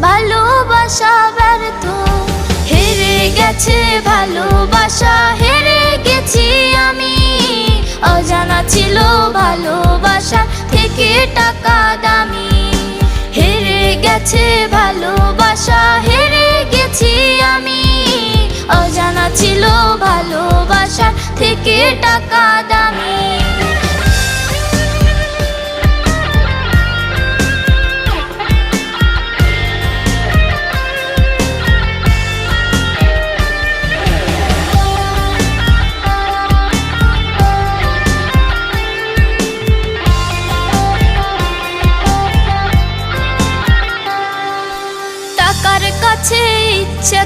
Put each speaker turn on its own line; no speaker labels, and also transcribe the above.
ভালোবাসা ব্যর্থ, হেরে গেছে ভালোবাসা, হেরে গেছি আমি। অজানা ছিল ভালোবাসা থেকে টাকা দামি, হেরে গেছে ভালোবাসা, হেরে গেছি আমি। অজানা ছিল ভালোবাসা থেকে টাকা দামি। টাকার কাছে ইচ্ছে